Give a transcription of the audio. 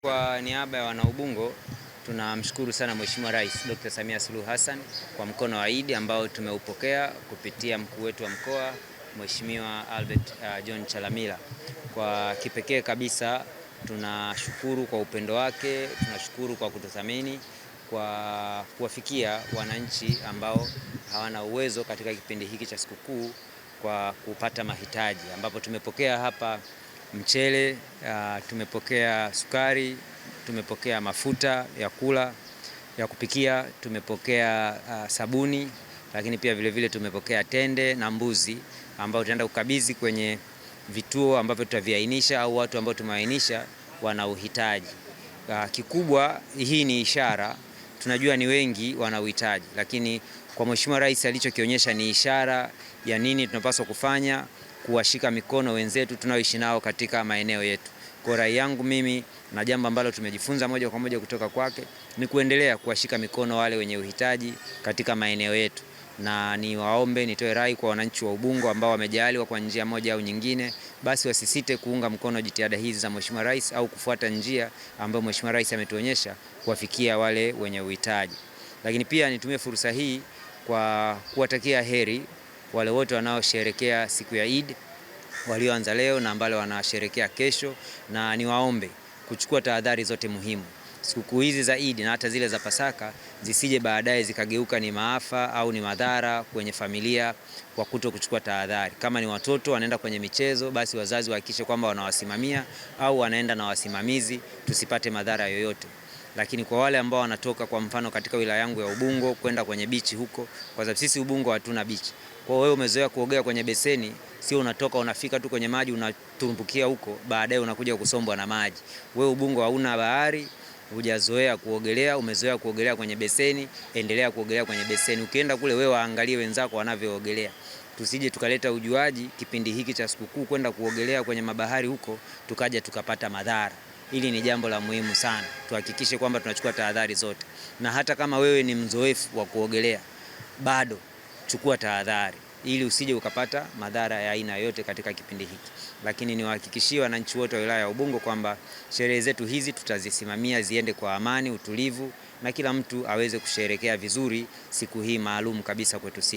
Kwa niaba ya wanaubungo tunamshukuru sana Mheshimiwa Rais Dr. Samia Suluhu Hassan kwa mkono wa Eid ambao tumeupokea kupitia mkuu wetu wa mkoa Mheshimiwa Albert John Chalamila. Kwa kipekee kabisa tunashukuru kwa upendo wake, tunashukuru kwa kututhamini, kwa kuwafikia wananchi ambao hawana uwezo katika kipindi hiki cha sikukuu kwa kupata mahitaji, ambapo tumepokea hapa mchele, tumepokea sukari, tumepokea mafuta ya kula ya kupikia, tumepokea sabuni, lakini pia vile tumepokea tende na mbuzi ambao tutaenda kukabidhi kwenye vituo ambavyo tutaviainisha au watu ambao tumeainisha wana uhitaji. Kikubwa, hii ni ishara, tunajua ni wengi wana uhitaji, lakini kwa Mheshimiwa Rais alichokionyesha ni ishara ya nini tunapaswa kufanya, kuwashika mikono wenzetu tunaoishi nao katika maeneo yetu. Kwa rai yangu mimi na jambo ambalo tumejifunza moja kwa moja kutoka kwake ni kuendelea kuwashika mikono wale wenye uhitaji katika maeneo yetu, na nitoe rai kwa wananchi wa Ubungo ambao wamejaliwa kwa njia moja au nyingine, basi wasisite kuunga mkono jitihada hizi za Mheshimiwa Rais au kufuata njia ambayo Mheshimiwa Rais ametuonyesha kuwafikia wale wenye uhitaji. Lakini pia nitumie fursa hii kwa kuwatakia heri wale wote wanaosherehekea siku ya Eid, walioanza leo na ambao wanasherehekea kesho, na niwaombe kuchukua tahadhari zote muhimu. Sikukuu hizi za Eid na hata zile za Pasaka zisije baadaye zikageuka ni maafa au ni madhara kwenye familia kwa kuto kuchukua tahadhari. Kama ni watoto wanaenda kwenye michezo, basi wazazi wahakikishe kwamba wanawasimamia au wanaenda na wasimamizi, tusipate madhara yoyote. Lakini kwa wale ambao wanatoka kwa mfano katika wilaya yangu ya Ubungo kwenda kwenye bichi huko, kwa sababu sisi Ubungo hatuna bichi. Kwa hiyo wewe umezoea kuogea kwenye beseni, sio unatoka unafika tu kwenye maji unatumbukia huko, baadaye unakuja kusombwa na maji. Wewe Ubungo hauna bahari, hujazoea kuogelea, umezoea kuogelea kwenye beseni, endelea kuogelea kwenye beseni. Ukienda kule wewe waangalie wenzako wanavyoogelea. Tusije tukaleta ujuaji kipindi hiki cha sikukuu kwenda kuogelea kwenye mabahari huko tukaja tukapata madhara. Hili ni jambo la muhimu sana. Tuhakikishe kwamba tunachukua tahadhari zote. Na hata kama wewe ni mzoefu wa kuogelea, bado chukua tahadhari ili usije ukapata madhara ya aina yote katika kipindi hiki. Lakini niwahakikishie wananchi wote wa wilaya ya Ubungo kwamba sherehe zetu hizi tutazisimamia ziende kwa amani, utulivu, na kila mtu aweze kusherehekea vizuri siku hii maalum kabisa kwetu sisi.